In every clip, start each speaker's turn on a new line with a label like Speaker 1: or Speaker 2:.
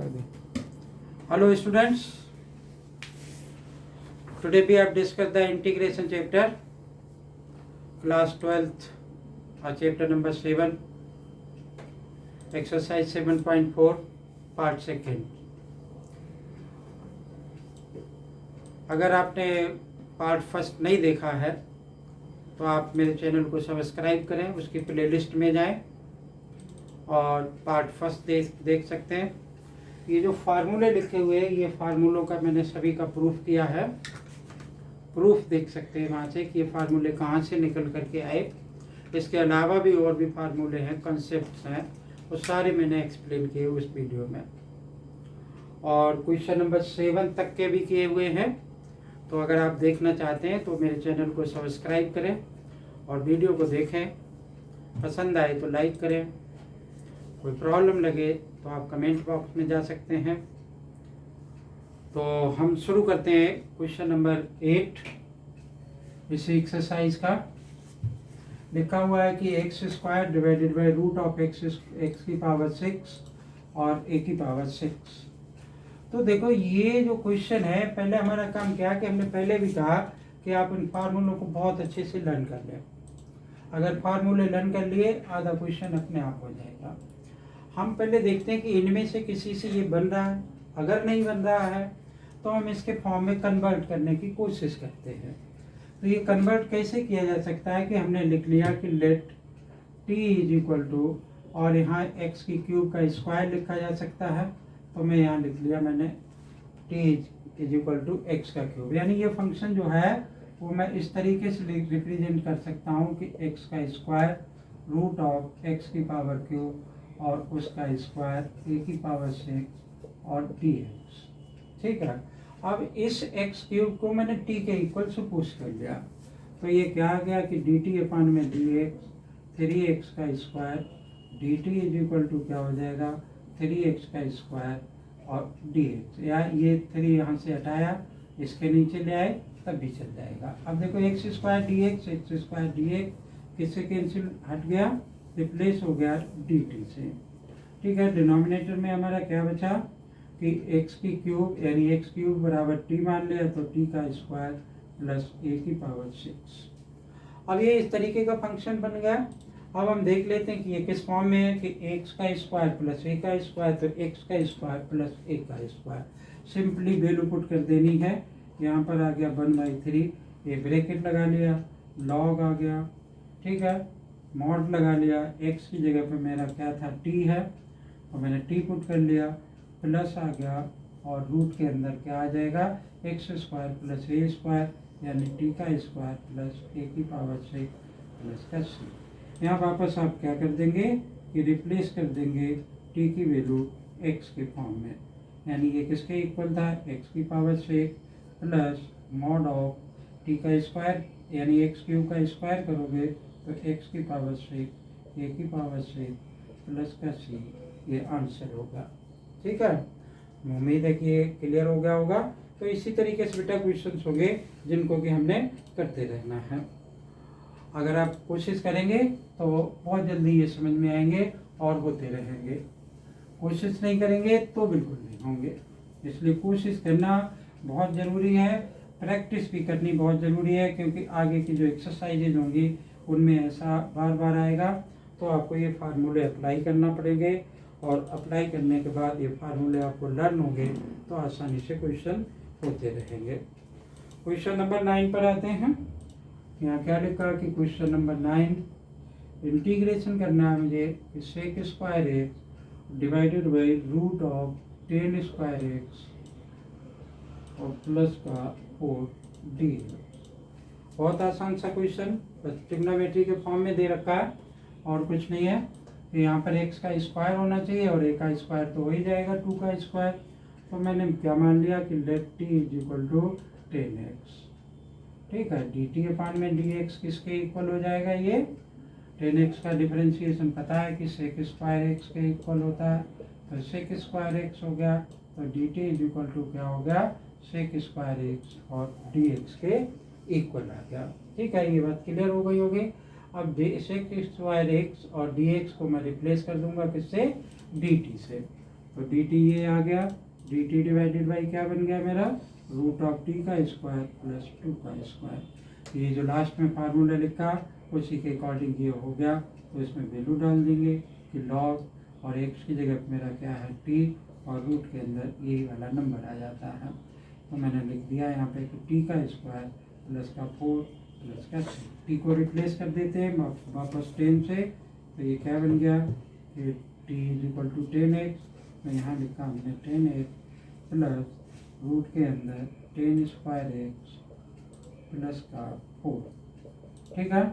Speaker 1: कर दे। Hello students, today we have discussed the integration chapter, class 12th, chapter number 7, exercise 7.4, part 2. अगर आपने part first नहीं देखा है तो आप मेरे चैनल को सब्सक्राइब करें, उसकी प्लेलिस्ट में जाएं और पार्ट फर्स्ट देख सकते हैं। ये जो फार्मूले लिखे हुए हैं, ये फार्मूलों का मैंने सभी का प्रूफ किया है। प्रूफ देख सकते हैं वहाँ से कि ये फार्मूले कहाँ से निकल करके आए। इसके अलावा भी और भी फार्मूले हैं, कंसेप्ट्स हैं, वो सारे मैंने एक्सप्लेन किए उस वीडियो में। और क्वेश्चन नंबर 7 तक के भी किए हुए हैं। तो अगर आप देखना चाहते हैं तो मेरे चैनल को सब्सक्राइब करें और वीडियो को देखें। पसंद आए तो लाइक करें, कोई प्रॉब्लम लगे तो आप कमेंट बॉक्स में जा सकते हैं। तो हम शुरू करते हैं क्वेश्चन नंबर 8। इस एक्सरसाइज का लिखा हुआ है कि x² divided by root of x की पावर 6 और a की पावर 6। तो देखो ये जो क्वेश्चन है, पहले हमारा काम क्या है कि हमने पहले भी कहा कि आप इन फार्मूलों को बहुत अच्छे से लर्न कर लें। अगर फार्मूले लर्न कर लिए, आधा क्वेश्चन अपने आप हो जाएगा। हम पहले देखते हैं कि इनमें से किसी से ये बन रहा है। अगर नहीं बन रहा है तो हम इसके फॉर्म में कन्वर्ट करने की कोशिश करते हैं। तो ये कन्वर्ट कैसे किया जा सकता है कि हमने लिख लिया कि let t is equal to, और यहाँ x की क्यूब का स्क्वायर लिखा जा सकता है। तो मैं यहाँ लिख लिया मैंने t is equal to x का क्यूब। यानी ये फंक्शन जो है वो मैं इस तरीके से रिप्रेजेंट कर सकता हूँ कि x का स्क्वायर रूट ऑफ x की पावर क्यूब और उसका स्क्वायर a की पावर 6 और dx। ठीक है। अब इस x क्यूब को मैंने t के इक्वल सपोज कर लिया। तो ये क्या आ गया कि dt अपन में dx 3x का square dt is equal to क्या हो जाएगा 3x का स्क्वायर और dx। या ये 3 यहाँ से हटाया, इसके नीचे ले आए तब भी चल जाएगा। अब देखो x² dx किससे कैंसिल हट गया, रिप्लेस हो गया dt से। ठीक है। डिनोमिनेटर में हमारा क्या बचा कि x की क्यूब यानी x क्यूब बराबर t मान लिया, तो t का स्क्वायर प्लस a की पावर 6। अब ये इस तरीके का फंक्शन बन गया। अब हम देख लेते हैं कि ये किस फॉर्म में है कि x का स्क्वायर प्लस a का स्क्वायर, तो x का स्क्वायर प्लस a का स्क्वायर। सिंपली वैल्यू पुट कर देनी है। यहाँ पर आ गया 1/3, ये ब्रैकेट लगा लिया, लॉग आ गया। ठीक है। मॉड लगा लिया, x की जगह पे मेरा क्या था t है, और मैंने t पुट कर लिया, प्लस आ गया और रूट के अंदर क्या आ जाएगा x² प्लस a² यानी t का स्क्वायर प्लस a की पावर 6 प्लस का c। यहाँ वापस आप क्या कर देंगे कि रिप्लेस कर देंगे t की वैल्यू x के फॉर्म में। यानी ये किसके इक्वल था x की power 6 plus mod of t का स्क्वायर यानी x क्यूब का स्क्वायर करोगे तो x की पावर 6 a की पावर 6 प्लस का c। ये आंसर होगा। ठीक है। उम्मीद है कि ये क्लियर हो गया होगा। तो इसी तरीके से बेटा क्वेश्चंस होंगे जिनको कि हमने करते रहना है। अगर आप कोशिश करेंगे तो बहुत जल्दी ये समझ में आएंगे और होते रहेंगे। कोशिश नहीं करेंगे तो बिल्कुल नहीं होंगे। इसलिए कोशिश करना बहुत ज़रूरी है, प्रैक्टिस भी करनी बहुत ज़रूरी है, क्योंकि आगे की जो एक्सरसाइजेज होंगी उनमें ऐसा बार बार आएगा। तो आपको ये फार्मूले अप्लाई करना पड़ेंगे, और अप्लाई करने के बाद ये फार्मूले आपको लर्न होंगे तो आसानी से क्वेश्चन होते रहेंगे। क्वेश्चन नंबर 9 पर आते हैं। यहाँ क्या लिखा कि क्वेश्चन नंबर 9 इंटीग्रेशन करना है मुझे sec² x divided by root of 10² x और प्लस का 4 dx। बहुत आसान सा क्वेश्चन, बस ट्रिग्नोमेट्री के फॉर्म में दे रखा है और कुछ नहीं है। यहाँ पर x का स्क्वायर होना चाहिए और a का स्क्वायर तो हो ही जाएगा 2 का स्क्वायर। तो मैंने क्या मान लिया कि let t is equal to 10x। ठीक है। dt अपान में dx किसके इक्वल हो जाएगा, ये 10x का डिफरेंशिएशन पता है कि sec² x के इक्वल होता है, तो sec² x हो गया। तो dt इज इक्वल टू क्या हो गया sec² x और dx के इक्वल आ गया। ठीक है। ये बात क्लियर हो गई होगी। अब sec² x और dx को मैं रिप्लेस कर दूंगा किससे, dt से। तो डी टी ये आ गया, डी टी डिवाइडेड बाई क्या बन गया मेरा, रूट ऑफ टी का स्क्वायर प्लस 2 का स्क्वायर। ये जो लास्ट में फार्मूला लिखा उसी के अकॉर्डिंग ये हो गया। तो इसमें वैल्यू डाल देंगे कि लॉग और एक्स की जगह मेरा क्या है टी, और रूट के अंदर यही वाला नंबर आ जाता है। तो मैंने लिख दिया यहाँ पे कि टी का स्क्वायर प्लस का 4 प्लस का 6। टी को रिप्लेस कर देते हैं वापस 10 से, तो ये क्या बन गया कि T is equal to 10x। तो यहाँ लिखा हमने 10x प्लस रूट के अंदर 10 स्क्वायर एक्स प्लस का 4। ठीक है,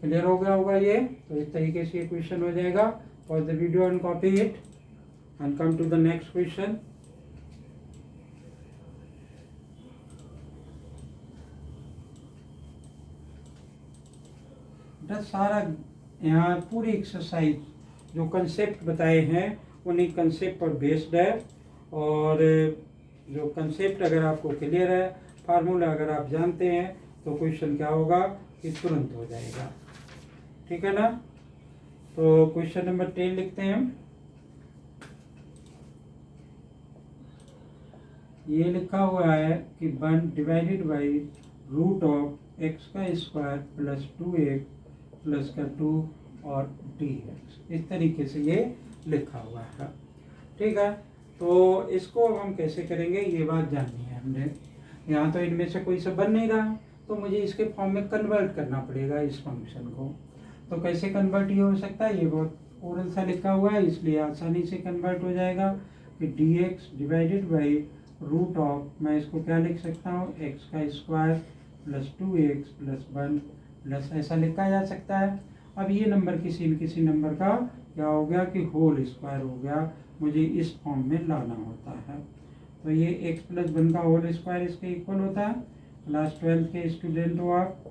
Speaker 1: क्लियर हो गया होगा ये। तो इस तरीके से ये क्वेश्चन हो जाएगा। Pause the video and copy it and come to the next question. सारा यहाँ पूरी एक्सरसाइज जो कंसेप्ट बताए हैं उन्हीं कंसेप्ट पर बेस्ड है, और जो कंसेप्ट अगर आपको क्लियर है, फार्मूला अगर आप जानते हैं, तो क्वेश्चन क्या होगा कि तुरंत हो जाएगा। ठीक है ना। तो क्वेश्चन नंबर 10 लिखते हैं हम। ये लिखा हुआ है कि 1 divided by root of x का स्क्वायर प्लस 2x प्लस का 2 और dx। इस तरीके से ये लिखा हुआ है। ठीक है, तो इसको हम कैसे करेंगे ये बात जाननी है हमने। यहाँ तो इनमें से कोई सा बन नहीं रहा, तो मुझे इसके फॉर्म में कन्वर्ट करना पड़ेगा इस फंक्शन को। तो कैसे कन्वर्ट ये हो सकता है, ये बहुत ओरल सा लिखा हुआ है, इसलिए आसानी से कन्वर्ट हो जाएगा कि dx divided by root of, मैं इसको क्या लिख सकता हूँ, एक्स का square plus 2x plus 1 plus, ऐसा लिखा जा सकता है। अब ये नंबर किसी न किसी नंबर का क्या हो गया कि होल स्क्वायर हो गया, मुझे इस फॉर्म में लाना होता है। तो ये x प्लस 1 का होल स्क्वायर इसके इक्वल होता है। क्लास 12 के स्टूडेंट हो आप,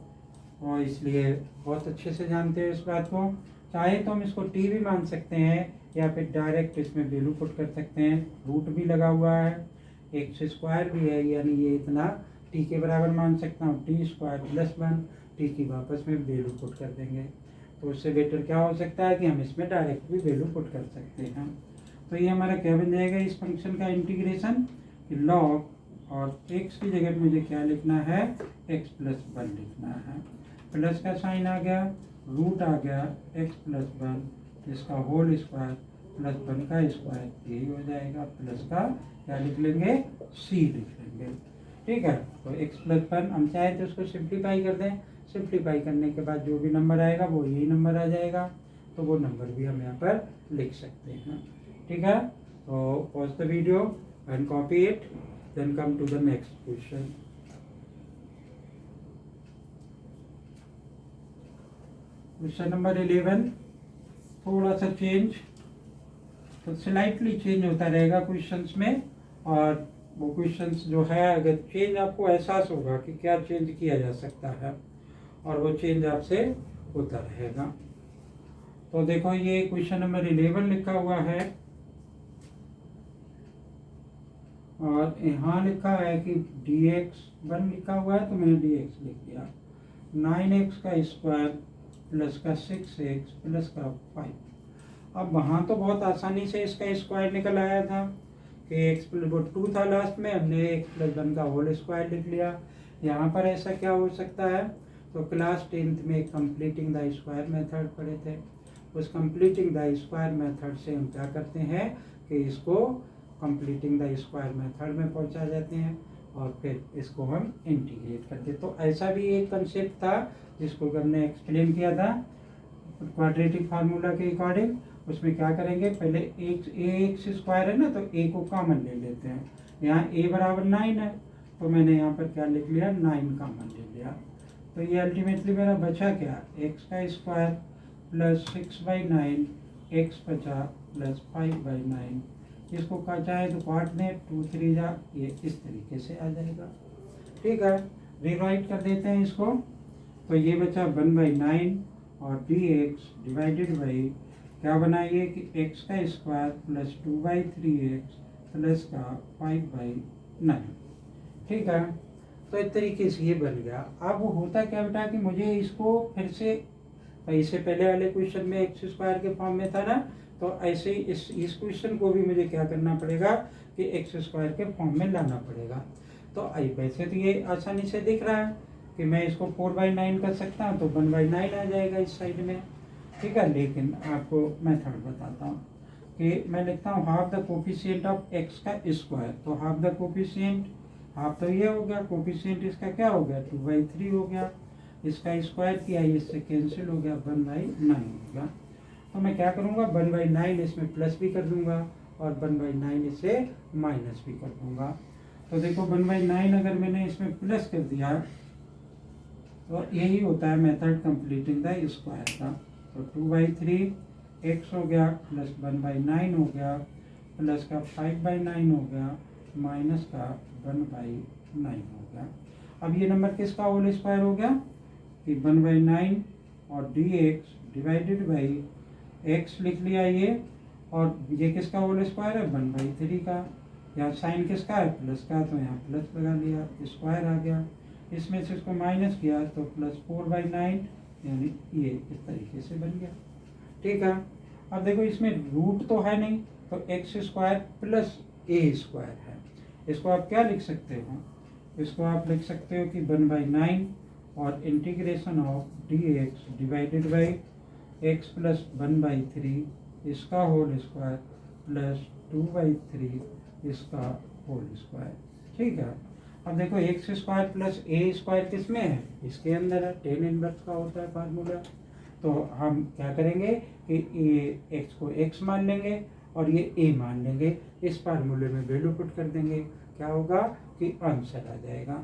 Speaker 1: और इसलिए बहुत अच्छे से जानते हो इस बात को। चाहे तो हम इसको t भी मान सकते हैं, या फिर डायरेक्ट इसमें वैल्यू पुट कर सकते हैं। रूट भी लगा हुआ है, एक्स स्क्वायर भी है, यानी ये इतना t के बराबर मान सकता हूँ, टी स्क्वायर प्लस 1, टी की वापस में वैल्यू पुट कर देंगे। तो उससे बेटर क्या हो सकता है कि हम इसमें डायरेक्ट भी वैल्यू पुट कर सकते हैं। तो ये हमारा क्या बन जाएगा इस फंक्शन का इंटीग्रेशन, लॉग और x की जगह मुझे क्या लिखना है, x प्लस 1 लिखना है। प्लस का साइन आ गया, रूट आ गया x प्लस 1, इसका होल स्क्वायर प्लस 1 का स्क्वायर, यही हो जाएगा। प्लस का क्या लिख लेंगे, c लिख लेंगे। ठीक है, तो x प्लस 1 हम चाहे तो उसको सिंप्लीफाई कर दें। सिंप्लीफाई करने के बाद जो भी नंबर आएगा वो यही नंबर आ जाएगा, तो वो नंबर भी हम यहाँ पर लिख सकते हैं। ठीक है, तो pause the video and copy it, then come to the next question. Question number 11, थोड़ा सा चेंज, तो स्लाइटली चेंज होता रहेगा क्वेश्चंस में, और वो क्वेश्चंस जो है अगर चेंज आपको एहसास होगा कि क्या चेंज किया जा सकता है, और वो चेंज आपसे होता रहेगा। तो देखो ये क्वेश्चन नंबर 11 लिखा हुआ है, और यहाँ लिखा है कि dx1 लिखा हुआ है, तो मैंने dx लिख दिया। 9x का स्क्वायर प्लस का 6x प्लस का 5। अब वहाँ तो बहुत आसानी से इसका स्क्वायर निकल आया था कि x प्लस 2 था लास्ट में, हमने x प्लस 1 का होल स्क्वायर लिख लिया। यहाँ पर ऐसा क्या हो सकता है, तो क्लास 10th में कंप्लीटिंग द स्क्वायर मेथड पढ़े थे। उस कंप्लीटिंग द स्क्वायर मेथड से हम क्या करते हैं कि इसको कंप्लीटिंग द स्क्वायर मेथड में पहुंचा जाते हैं, और फिर इसको हम इंटीग्रेट करते। तो ऐसा भी एक कंसेप्ट था जिसको हमने एक्सप्लेन किया था क्वाड्रेटिक फार्मूला के अकॉर्डिंग। उसमें क्या करेंगे, पहले एक्स स्क्वायर है ना, तो ए को कॉमन ले लेते हैं। यहाँ ए बराबर 9 है, तो मैंने यहाँ पर क्या लिख लिया, 9 कॉमन ले लिया। तो ये अल्टीमेटली मेरा बचा क्या, एक्स का स्क्वायर प्लस 6/9, एक्स बचा प्लस 5/9। इसको का चाहे तो काट दें, 2 3 जा, ये इस तरीके से आ जाएगा। ठीक है, रिराइट कर देते हैं इसको। तो ये बचा 1/9, और dx डिवाइडेड बाई क्या बना ये कि एक्स का स्क्वायर प्लस 2/3x प्लस का 5/9। ठीक है, तो इस तरीके से ये बन गया। अब होता क्या बेटा कि मुझे इसको फिर से, इससे पहले वाले क्वेश्चन में एक्स स्क्वायर के फॉर्म में था ना, तो ऐसे ही इस क्वेश्चन को भी मुझे क्या करना पड़ेगा कि एक्स स्क्वायर के फॉर्म में लाना पड़ेगा। तो वैसे तो ये आसानी से दिख रहा है कि मैं इसको 4/9 कर सकता हूँ, तो 1/9 आ जाएगा इस साइड में, ठीक है। लेकिन आपको मेथड बताता हूँ कि मैं लिखता हूँ half the coefficient of x का स्क्वायर। तो हाफ द कोफिशिएंट, हाफ तो ये हो गया, कोफिशिएंट इसका क्या हो गया 2/3 हो गया, इसका स्क्वायर किया इससे कैंसिल हो गया 1/9 हो गया। तो मैं क्या करूँगा 1/9 इसमें प्लस भी कर दूंगा और 1/9 इसे माइनस भी कर दूंगा। तो देखो 1/9 अगर मैंने इसमें प्लस कर दिया तो यही होता है मेथड कंप्लीटिंग द स्क्वायर का। तो 2/3 एक्स हो गया प्लस 1/9 हो गया प्लस का 5/9 हो गया माइनस का 1/9 हो गया। अब ये नंबर किसका होल स्क्वायर हो गया कि 1/9 और dx डिवाइडेड बाई एक्स लिख लिया ये, और ये किसका होल स्क्वायर है 1/3 का। यहाँ साइन किसका है प्लस का, तो यहाँ प्लस लगा लिया, स्क्वायर आ गया। इसमें से इसको माइनस किया तो प्लस 4/9, यानी ये इस तरीके से बन गया, ठीक है। अब देखो इसमें रूट तो है नहीं, तो एक्स स्क्वायर प्लस ए स्क्वायर है। इसको आप क्या लिख सकते हो, इसको आप लिख सकते हो कि 1/9 और integration of dx divided by x plus 1/3 इसका होल स्क्वायर प्लस 2/3 इसका होल स्क्वायर, ठीक है। अब देखो एक्स स्क्वायर प्लस ए स्क्वायर किस में है, इसके अंदर है, टेन इनवर्स का होता है फार्मूला। तो हम क्या करेंगे कि ए एक्स को एक्स मान लेंगे और ये ए मान लेंगे, इस फार्मूले में वैल्यू पुट कर देंगे, क्या होगा कि आंसर आ जाएगा,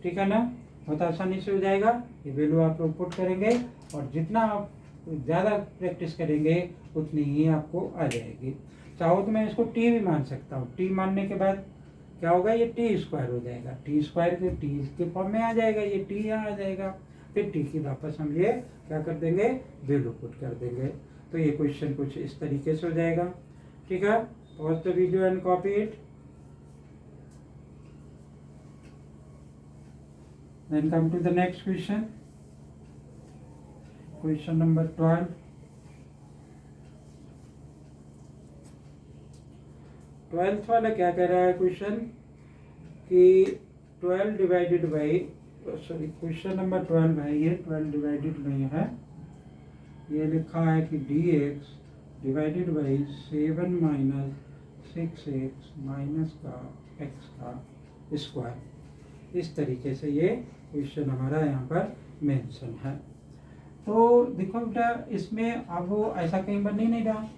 Speaker 1: ठीक है ना। बहुत आसानी से हो जाएगा, ये वैल्यू आप लोग पुट करेंगे और जितना आप ज़्यादा प्रैक्टिस करेंगे उतनी ही आपको आ जाएगी। चाहो तो मैं इसको टी भी मान सकता हूँ, टी मानने के बाद क्या होगा ये टी स्क्वायर हो जाएगा, टी स्क्वायर के टी के फॉर्म में आ जाएगा, ये टी यहाँ आ जाएगा, फिर टी की वापस हम ये क्या कर देंगे वैल्यू पुट कर देंगे। तो ये क्वेश्चन कुछ इस तरीके से हो जाएगा, ठीक है। Pause the video and copy it, then come to the next question, question number 12। 12th वाला क्या कह रहा है क्वेश्चन कि 12 divided by, sorry question number 12 है ये, 12 डिवाइडेड नहीं है, ये लिखा है कि dx divided by 7 - 6x minus का x का स्क्वायर। इस तरीके से ये क्वेश्चन हमारा यहाँ पर मेंशन है। तो देखो बेटा इसमें अब वो ऐसा कहीं बन ही नहीं रहा,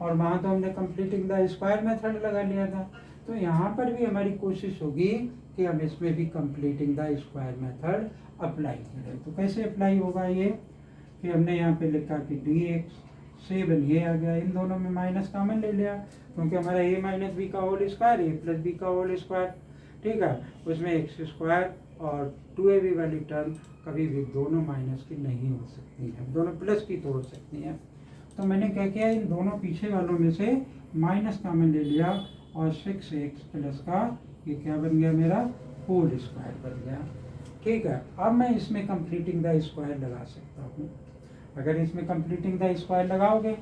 Speaker 1: और वहाँ तो हमने कंप्लीटिंग द स्क्वायर मेथड लगा लिया था। तो यहाँ पर भी हमारी कोशिश होगी कि हम इसमें भी completing the square method apply करें। तो कैसे अप्लाई होगा ये कि हमने यहाँ पे लिखा कि dx 7 ये आ गया, इन दोनों में माइनस कॉमन ले लिया क्योंकि हमारा a माइनस बी का whole square a plus b का होल स्क्वायर, ठीक है। उसमें एक्स स्क्वायर और 2ab वाली टर्म कभी भी दोनों माइनस की नहीं हो सकती है, दोनों प्लस की तो हो सकती हैं। तो मैंने क्या किया इन दोनों पीछे वालों में से माइनस कॉमन ले लिया और 6x प्लस का ये क्या बन गया मेरा होल स्क्वायर बन गया, ठीक है। अब मैं इसमें कंप्लीटिंग द स्क्वायर लगा सकता हूँ। अगर इसमें कंप्लीटिंग द स्क्वायर लगाओगे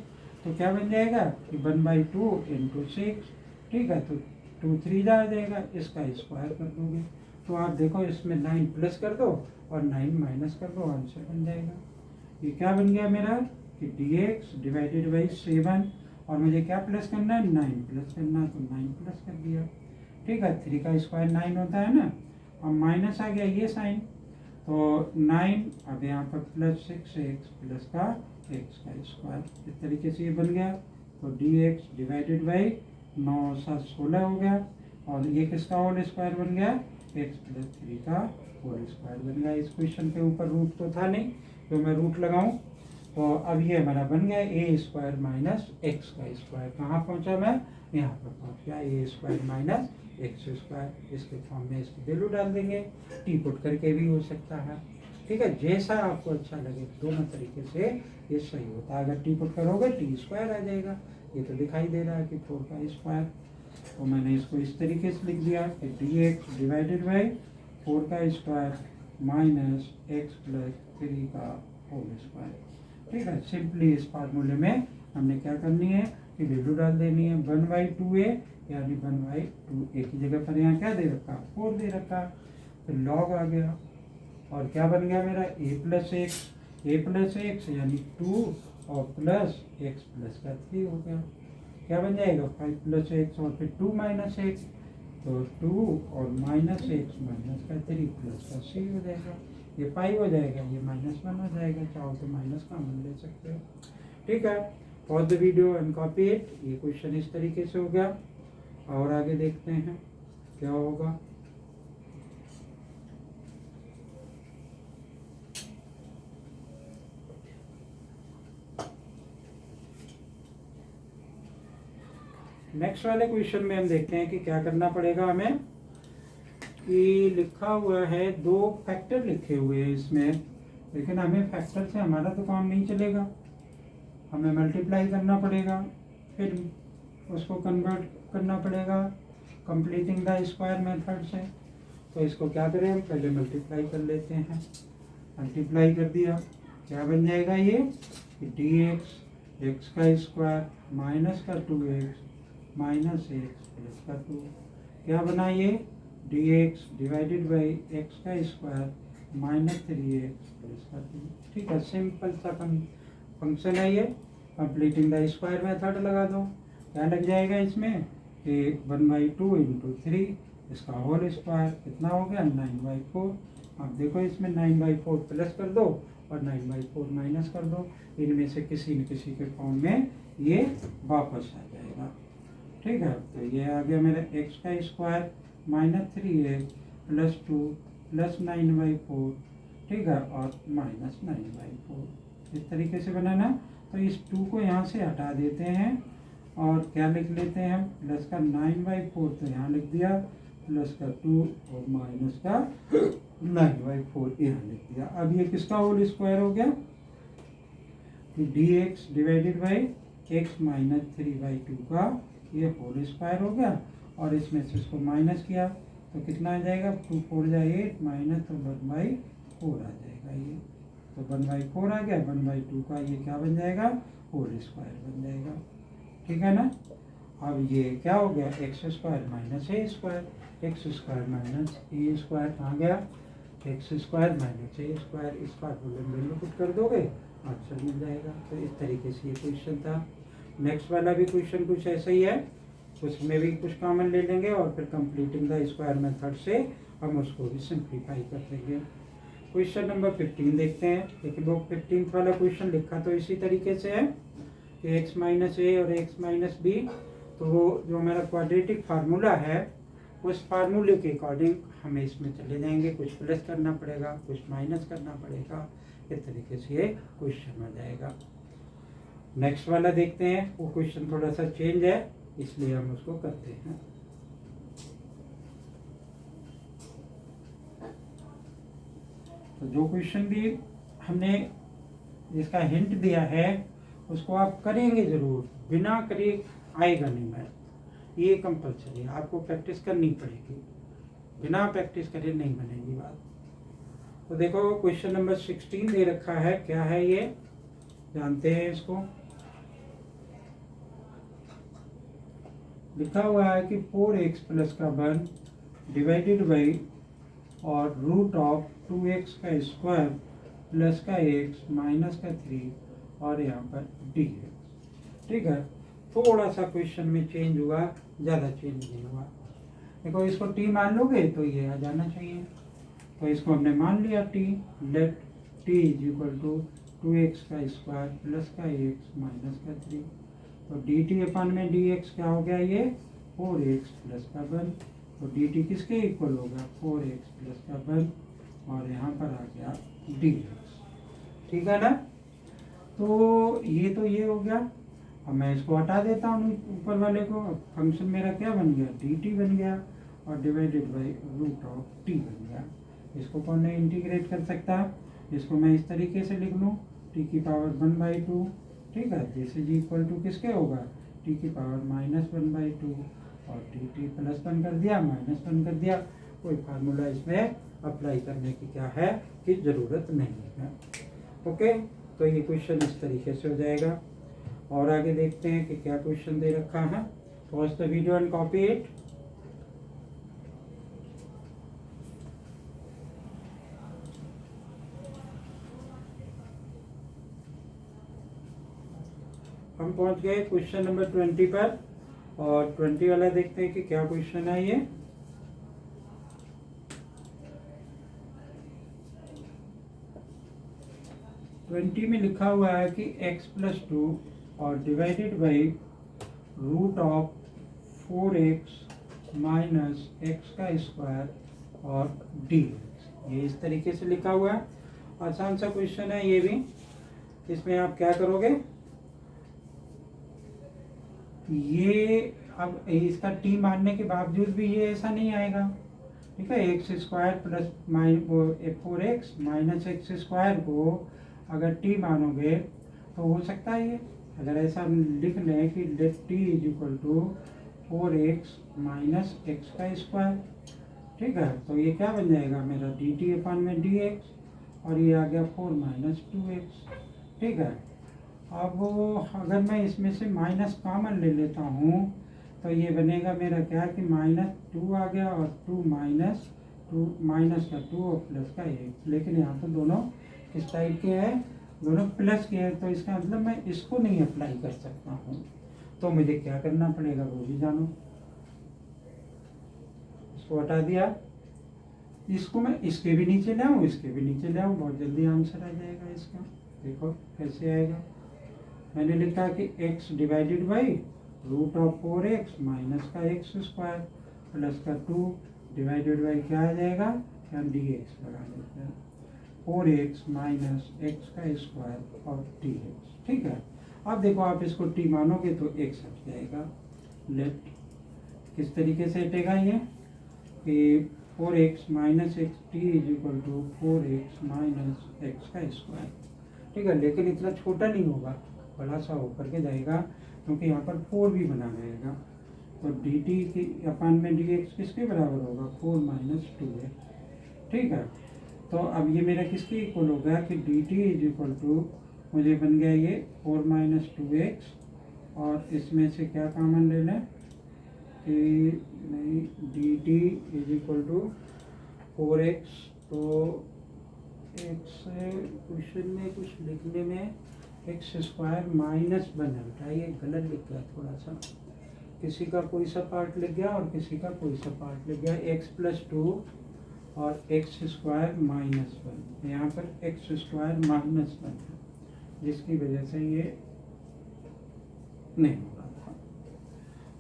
Speaker 1: तो क्या बन जाएगा कि 1/2 × 6, ठीक है। तो 2 3 जा जाएगा, इसका स्क्वायर कर दोगे तो आप देखो इसमें 9 प्लस कर दो और 9 माइनस कर दो, आंसर बन जाएगा। ये क्या बन गया मेरा कि dx डिवाइडेड बाई 7, और मुझे क्या प्लस करना है 9 प्लस करना है, तो 9 प्लस कर दिया, ठीक है। 3 का स्क्वायर 9 होता है ना, और माइनस आ गया ये साइन, तो 9 अब यहाँ पर प्लस 6x प्लस का x का स्क्वायर, इस तरीके से ये बन गया। तो dx डिवाइडेड बाई 9 7 16 हो गया, और ये किसका होल स्क्वायर बन गया x प्लस 3 का होल स्क्वायर बन गया। इस क्वेश्चन के ऊपर रूट तो था नहीं, तो मैं रूट लगाऊं तो अब ये हमारा बन गया a स्क्वायर माइनस एक्स का स्क्वायर। कहाँ पहुँचा मैं, यहाँ पर पहुँच गया a square minus x square. इसके फॉर्म में इसकी वैल्यू डाल देंगे, टी पुट करके भी हो सकता है, ठीक है। जैसा आपको अच्छा लगे, दोनों तरीके से ये सही होता है। अगर टी पुट करोगे टी स्क्वायर आ जाएगा, ये तो दिखाई दे रहा है कि 4 का स्क्वायर, तो मैंने इसको इस तरीके से लिख दिया कि dx डिवाइडेड बाई 4 का स्क्वायर माइनस एक्स प्लस 3 का होल स्क्वायर, ठीक है। सिंपली इस फार्मूले में हमने क्या करनी है की वैल्यू डाल देनी है। 1/2a यानी 1/2, एक ही जगह पर यहाँ क्या दे रखा, 4 दे रखा, तो लॉग आ गया। और क्या बन गया मेरा, a प्लस एक्स यानी 2 और प्लस एक्स प्लस का 3 हो गया। क्या बन जाएगा, 5 प्लस एक्स और फिर 2 माइनस एक्स, तो 2 और माइनस एक्स माइनस का 3 प्लस का c हो जाएगा। ये 5 हो जाएगा, ये -1 हो जाएगा, चाहो तो माइनस कॉमन ले सकते हो। ठीक है, pause the video and copy it. ये क्वेश्चन इस तरीके से हो गया। और आगे देखते हैं क्या होगा। नेक्स्ट वाले क्वेश्चन में हम देखते हैं कि क्या करना पड़ेगा हमें। कि लिखा हुआ है 2 फैक्टर लिखे हुए हैं इसमें, लेकिन हमें फैक्टर से हमारा तो काम नहीं चलेगा, हमें मल्टीप्लाई करना पड़ेगा, फिर उसको कन्वर्ट करना पड़ेगा कंप्लीटिंग द स्क्वायर मेथड से। तो इसको क्या करें, हम पहले मल्टीप्लाई कर लेते हैं। मल्टीप्लाई कर दिया, क्या बन जाएगा ये, dx एक्स का स्क्वायर माइनस का 2x माइनस एक्स प्लस का 2, क्या बना ये, dx डिवाइडेड बाई एक्स का स्क्वायर माइनस 3x प्लस का 2। ठीक है, सिंपल सा फंक्शन है ये। कंप्लीटिंग द स्क्वायर मेथड लगा दो, क्या लग जाएगा इसमें कि 1/2 इंटू 3, इसका होल स्क्वायर कितना हो गया, 9/4। अब देखो इसमें 9/4 प्लस कर दो और 9/4 माइनस कर दो, इनमें से किसी न किसी के फॉर्म में ये वापस आ जाएगा। ठीक है, तो ये आ गया मेरा एक्स का square minus 3x plus 2 plus 9/4। ठीक है, और माइनस 9/4 इस तरीके से बनाना। तो इस 2 को यहाँ से हटा देते हैं और क्या लिख लेते हैं हम, प्लस का 9/4 तो यहाँ लिख दिया, प्लस का 2 और माइनस का 9/4 यहाँ लिख दिया। अब ये किसका होल स्क्वायर हो गया, dx divided by x minus 3/2 का ये होल स्क्वायर हो गया। और इसमें से इसको माइनस किया तो कितना आ जाएगा, 2 4 जा 8 माइनस, तो 1/4 आ जाएगा ये। तो 1/4 आ गया, 1/2 का ये क्या बन जाएगा, होल स्क्वायर बन जाएगा। ठीक है ना। अब ये क्या हो गया, एक्स स्क्वायर माइनस ए स्क्वायर, एक्स स्क्वायर माइनस ए स्क्वायर कहाँ गया, एक्स स्क्वायर माइनस ए स्क्वायर, इस फार्मूले में पुट कर दोगे आंसर मिल जाएगा। तो इस तरीके से ये क्वेश्चन था। नेक्स्ट वाला भी क्वेश्चन कुछ ऐसा ही है, उसमें भी कुछ कॉमन ले लेंगे और फिर कंप्लीटिंग द स्क्वायर मेथड से हम उसको भी सिंप्लीफाई कर देंगे। क्वेश्चन नंबर 15 देखते हैं। देखिए वो 15 वाला क्वेश्चन लिखा तो इसी तरीके से है कि एक्स माइनस ए और एक्स माइनस बी, तो वो जो हमारा क्वाड्रेटिक फार्मूला है उस फार्मूले के अकॉर्डिंग हमें इसमें चले जाएंगे, कुछ प्लस करना पड़ेगा, कुछ माइनस करना पड़ेगा, इस तरीके से ये क्वेश्चन आ जाएगा। नेक्स्ट वाला देखते हैं, वो क्वेश्चन थोड़ा सा चेंज है इसलिए हम उसको करते हैं। तो जो क्वेश्चन भी हमने जिसका हिंट दिया है उसको आप करेंगे जरूर, बिना करे आएगा नहीं मैथ, ये कंपलसरी है, आपको प्रैक्टिस करनी पड़ेगी, बिना प्रैक्टिस करे नहीं बनेगी बात। तो देखो क्वेश्चन नंबर 16 दे रखा है, क्या है ये जानते हैं इसको। लिखा हुआ है कि 4x प्लस का 1 डिवाइडेड बाई और रूट ऑफ 2x का स्क्वायर प्लस का x माइनस का 3 और यहाँ पर dx। ठीक है, थोड़ा सा क्वेश्चन में चेंज हुआ, ज़्यादा चेंज नहीं हुआ। देखो इसको t मान लोगे तो ये आ जाना चाहिए, तो इसको हमने मान लिया t, let t is equal to 2x का स्क्वायर प्लस का x माइनस का 3। तो dt अपन में dx क्या हो गया, ये 4x प्लस का 1। तो dt किसके इक्वल होगा, 4x प्लस का 1 और यहाँ पर आ गया dx। ठीक है ना। तो ये हो गया। अब मैं इसको हटा देता हूँ ऊपर वाले को, फंक्शन मेरा क्या बन गया, dt बन गया और divided by root of t बन गया। इसको कौन नहीं इंटीग्रेट कर सकता, इसको मैं इस तरीके से लिख लूँ, t की पावर 1/2। ठीक है, दिस इज इक्वल टू किसके होगा, t की पावर -1/2 और dt प्लस 1 कर दिया माइनस 1 कर दिया। कोई फार्मूला इसमें अप्लाई करने की क्या है कि ज़रूरत नहीं है। ओके, तो ये क्वेश्चन इस तरीके से हो जाएगा। और आगे देखते हैं कि क्या क्वेश्चन दे रखा है। Pause the video and copy it. हम पहुंच गए क्वेश्चन नंबर 20 पर, और 20 वाला देखते हैं कि क्या क्वेश्चन है ये। ट्वेंटी में लिखा हुआ है कि x+2 और divided by √4x minus x का स्क्वायर और dx। ये इस तरीके से लिखा हुआ है। आसान सा क्वेश्चन है ये भी। इसमें आप क्या करोगे, ये अब इसका t मानने के बावजूद भी ये ऐसा नहीं आएगा, ठीक है। x² plus 4x minus x square को अगर t मानोगे तो हो सकता है ये, अगर ऐसा लिख लें कि let t is equal to 4x minus x का स्क्वायर, ठीक है, तो ये क्या बन जाएगा मेरा dt अपन में dx, और ये आ गया 4 माइनस 2x, ठीक है। अब अगर मैं इसमें से माइनस कॉमन ले लेता हूँ तो ये बनेगा मेरा क्या कि -2 आ गया, और 2 माइनस का 2 और प्लस का 1। लेकिन यहाँ तो दोनों किस टाइप के हैं, दोनों प्लस के हैं, तो इसका मतलब मैं इसको नहीं अप्लाई कर सकता हूँ। तो मुझे क्या करना पड़ेगा वो भी जानो। इसको हटा दिया, इसको मैं इसके भी नीचे ले आऊँ, इसके भी नीचे ले आऊँ, बहुत जल्दी आंसर आ जाएगा इसका। देखो कैसे आएगा। मैंने लिखा कि x divided by √4x minus का एक्स स्क्वायर प्लस का 2 डिवाइडेड बाई क्या आ जाएगा, क्या dx लगा देते हैं, 4x माइनस एक्स का स्क्वायर और dx, ठीक है। अब देखो आप इसको t मानोगे तो x हट जाएगा। लेट किस तरीके से हटेगा ये कि 4x minus x t is equal to 4x minus x का स्क्वायर, ठीक है। लेकिन इतना छोटा नहीं होगा, बड़ा सा होकर के जाएगा, क्योंकि यहाँ पर 4 भी बना रहेगा। तो dt की अपन में dx किसके बराबर होगा, 4 माइनस 2x, ठीक है। तो अब ये मेरा किसके इक्वल होगा कि dt इज इक्वल टू, मुझे बन गया ये 4 माइनस 2x, और इसमें से क्या कॉमन ले लें कि नहीं, dt is equal to 4x। तो x क्वेश्चन में कुछ लिखने में x² माइनस 1 है, ये गलत लिख गया थोड़ा सा, किसी का कोई सा पार्ट लिख गया और किसी का कोई सा पार्ट लिख गया। x+2 और x² माइनस 1, यहाँ पर x² माइनस 1 है, जिसकी वजह से ये नहीं हो रहा था।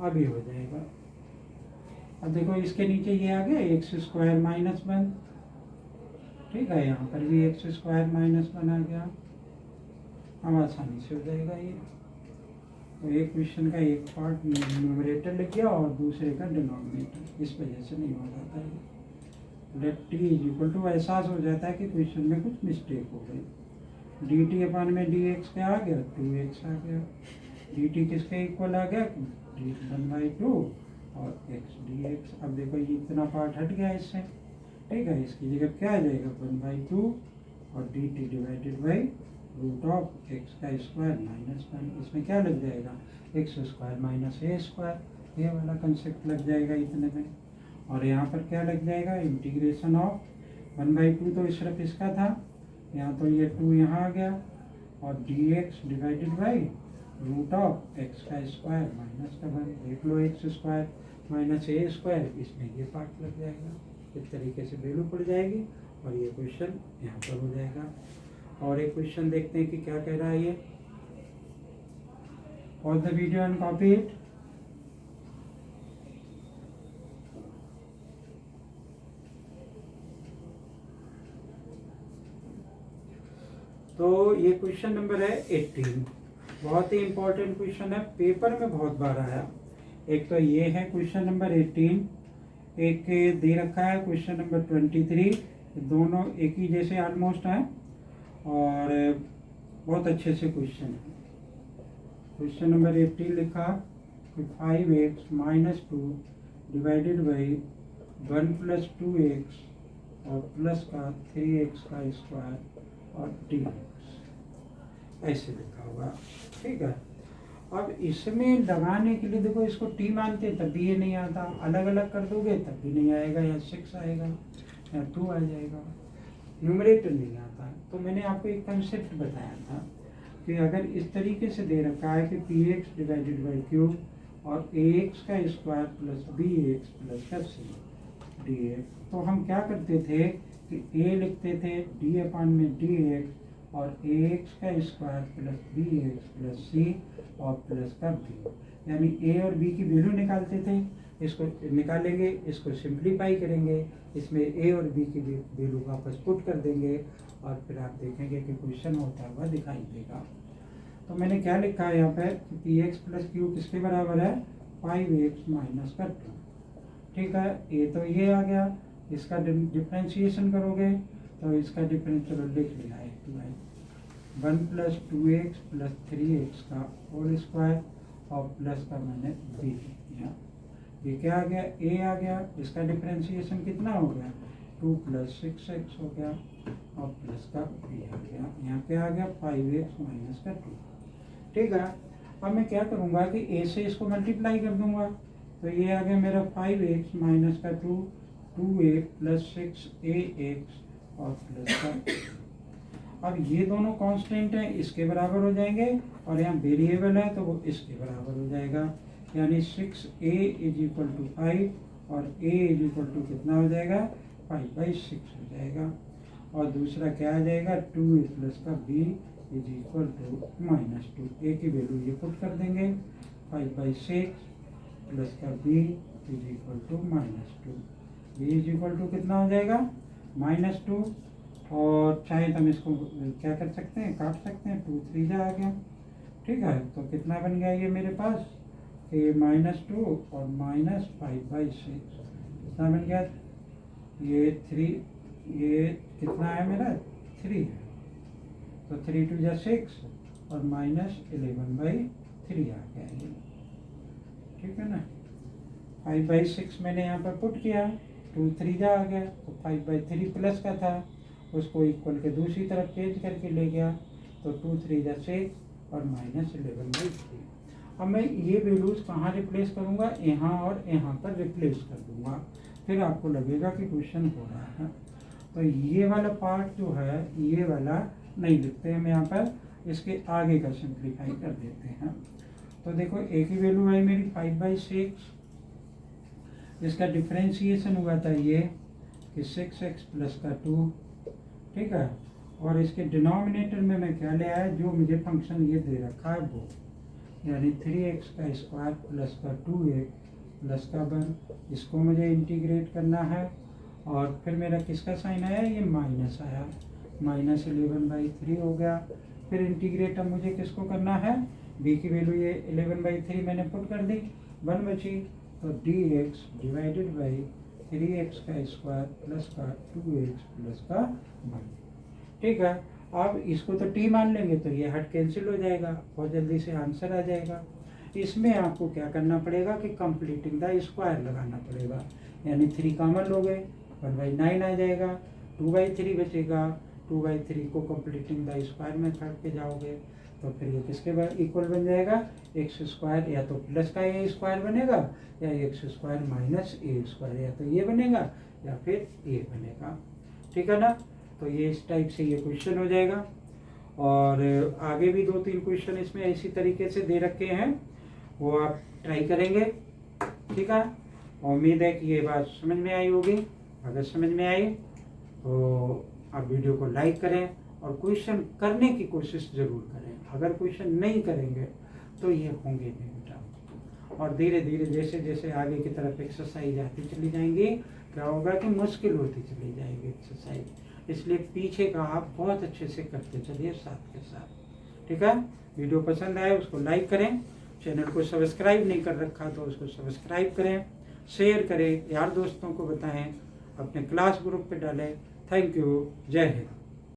Speaker 1: अब ये हो जाएगा। अब देखो इसके नीचे ये आ गया x² माइनस 1, ठीक है। यहाँ पर भी x² माइनस 1 आ गया। अब आसानी से हो जाएगा ये। तो एक क्वेश्चन का एक पार्ट न्यूमरेटर लिख गया और दूसरे का डिनोमिनेटर, इस वजह से नहीं हो जाता है। Let t is equal to, एहसास हो जाता है कि क्वेश्चन में कुछ मिस्टेक हो गई। dt अपन में dx क्या आ गया, 2x आ गया। dt किसके इक्वल आ गया, 1/2 और x dx। अब देखो ये इतना पार्ट हट गया इससे, ठीक है। इसकी जगह क्या आ जाएगा, 1/2 और dt डिवाइडेड बाई √x का स्क्वायर माइनस 1। इसमें क्या लग जाएगा, x² माइनस a², ये वाला कंसेप्ट लग जाएगा इतने में। और यहाँ पर क्या लग जाएगा, इंटीग्रेशन ऑफ 1/2 तो सिर्फ इसका था, यहाँ तो ये 2 यहाँ आ गया, और dx डिवाइडेड बाई √x का स्क्वायर माइनस का 1। देख लो x² माइनस a², इसमें ये पार्ट लग जाएगा। इस तरीके से वैल्यू पड़ जाएगी और ये क्वेश्चन यहाँ पर हो जाएगा। और एक क्वेश्चन देखते हैं कि क्या कह रहा है ये। Pause the video and copy it. तो ये क्वेश्चन नंबर है 18, बहुत ही इंपॉर्टेंट क्वेश्चन है, पेपर में बहुत बार आया। एक तो ये है क्वेश्चन नंबर 18, एक दे रखा है क्वेश्चन नंबर 23, दोनों एक ही जैसे ऑलमोस्ट हैं और बहुत अच्छे से क्वेश्चन है। क्वेश्चन नंबर 18 लिखा कि 5x minus 2 divided by 1 plus 2x और प्लस का 3x का स्क्वायर और dx, ऐसे लिखा हुआ, ठीक है। अब इसमें लगाने के लिए देखो, इसको टी मानते तब भी ये नहीं आता, अलग अलग कर दोगे तब भी नहीं आएगा, या 6 आएगा या 2 आ जाएगा, न्यूमरेटर नहीं आता। तो मैंने आपको एक कंसेप्ट बताया था कि अगर इस तरीके से दे रखा है कि p x divided by q और ए एक्स का square plus B x plus का सी डी एक्स, तो हम क्या करते थे कि ए लिखते थे डी अपान में डी एक्स और ए एक्स का square plus B x plus C और प्लस का बी, यानी ए और बी की वैल्यू निकालते थे। इसको निकालेंगे, इसको सिंप्लीफाई करेंगे, इसमें ए और बी की वैल्यू वापस पुट कर देंगे और फिर आप देखेंगे कि क्वेश्चन होता हुआ दिखाई देगा। तो मैंने क्या लिखा है यहाँ पर, पी एक्स प्लस क्यू किसके बराबर है, 5x माइनस का 2। ठीक है, ये तो ये आ गया, इसका डिफ्रेंशिएशन करोगे तो इसका डिफरेंशियल लिख लिया है 1 प्लस 2x प्लस 3x का होल स्क्वायर और प्लस का मैंने b लिया। ये क्या आ गया, a आ गया, इसका डिफरेंशिएशन कितना हो गया 2 प्लस 6x हो गया और प्लस का b आ गया। यहाँ क्या आ गया 5x माइनस का 2। ठीक है, अब मैं क्या करूँगा कि a से इसको मल्टीप्लाई कर दूंगा, तो ये आ गया मेरा 5x माइनस का 2, 2a प्लस 6ax और प्लस का। अब ये दोनों कांस्टेंट हैं, इसके बराबर हो जाएंगे और यहाँ वेरिएबल है तो वो इसके बराबर हो जाएगा, यानी 6a इज इक्वल टू 5 और a इज इक्वल टू कितना हो जाएगा 5/6 हो जाएगा। और दूसरा क्या आ जाएगा 2 प्लस का b is equal to -2, a की वैल्यू ये पुट कर देंगे 5/6 प्लस का b is equal to -2, b is equal to कितना हो जाएगा -2। और चाहे तो हम इसको क्या कर सकते हैं, काट सकते हैं, 2 3 जा आ गया। ठीक है, तो कितना बन गया ये मेरे पास कि -2 और -5/6 कितना बन गया, ये 3, ये कितना है मेरा 3 है, तो 3 2 जा 6 और -11/3 आ गया ये। ठीक है ना, 5/6 मैंने यहाँ पर पुट किया, 2 3 जा आ गया, तो 5/3 प्लस का था, उसको इक्वल के दूसरी तरफ चेंज करके ले गया, तो 2 3 जा 6 और -11/3। अब मैं ये वैल्यूज कहाँ रिप्लेस करूँगा, यहाँ और यहाँ पर रिप्लेस कर दूँगा, फिर आपको लगेगा कि क्वेश्चन हो रहा है। तो ये वाला पार्ट जो है ये वाला नहीं लिखते हैं, हम यहाँ पर इसके आगे का सिंप्लीफाई कर देते हैं। तो देखो ए की वैल्यू आई मेरी 5/6, इसका डिफ्रेंशिएशन हुआ था ये कि 6x प्लस का 2। ठीक है, और इसके डिनोमिनेटर में मैं क्या ले आया, जो मुझे फंक्शन ये दे रखा है वो, यानी 3x का स्क्वायर प्लस का 2x प्लस का 1, इसको मुझे इंटीग्रेट करना है। और फिर मेरा किसका साइन आया, ये माइनस आया, -11/3 हो गया। फिर इंटीग्रेट अब मुझे किसको करना है, b की वैल्यू ये 11/3 मैंने पुट कर दी, 1 बची, तो dx डिवाइडेड बाई 3x का स्क्वायर प्लस का 2x प्लस का 1। ठीक है, अब इसको तो t मान लेंगे तो ये हट कैंसिल हो जाएगा, बहुत जल्दी से आंसर आ जाएगा। इसमें आपको क्या करना पड़ेगा कि कंप्लीटिंग द स्क्वायर लगाना पड़ेगा, यानी 3 कॉमन लोगे 1/9 आ जाएगा, 2/3 बचेगा, 2/3 को कंप्लीटिंग द स्क्वायर में काट के जाओगे तो फिर ये किसके इक्वल बन जाएगा, x², या तो प्लस का a स्क्वायर बनेगा या x² माइनस a स्क्वायर, या तो ये बनेगा या फिर ये बनेगा। ठीक है ना, तो ये इस टाइप से ये क्वेश्चन हो जाएगा। और आगे भी 2-3 क्वेश्चन इसमें इसी तरीके से दे रखे हैं, वो आप ट्राई करेंगे। ठीक है, उम्मीद है कि ये बात समझ में आई होगी। अगर समझ में आई तो आप वीडियो को लाइक करें और क्वेश्चन करने की कोशिश ज़रूर करें। अगर क्वेश्चन नहीं करेंगे तो ये होंगे नहीं बेटा। और धीरे धीरे जैसे जैसे आगे की तरफ एक्सरसाइज आती चली जाएंगी, क्या होगा कि मुश्किल होती चली जाएगी एक्सरसाइज, इसलिए पीछे का आप बहुत अच्छे से करते चलिए साथ के साथ। ठीक है, वीडियो पसंद आए उसको लाइक करें, चैनल को सब्सक्राइब नहीं कर रखा तो उसको सब्सक्राइब करें, शेयर करें, यार दोस्तों को बताएं, अपने क्लास ग्रुप पे डालें। थैंक यू, जय हिंद।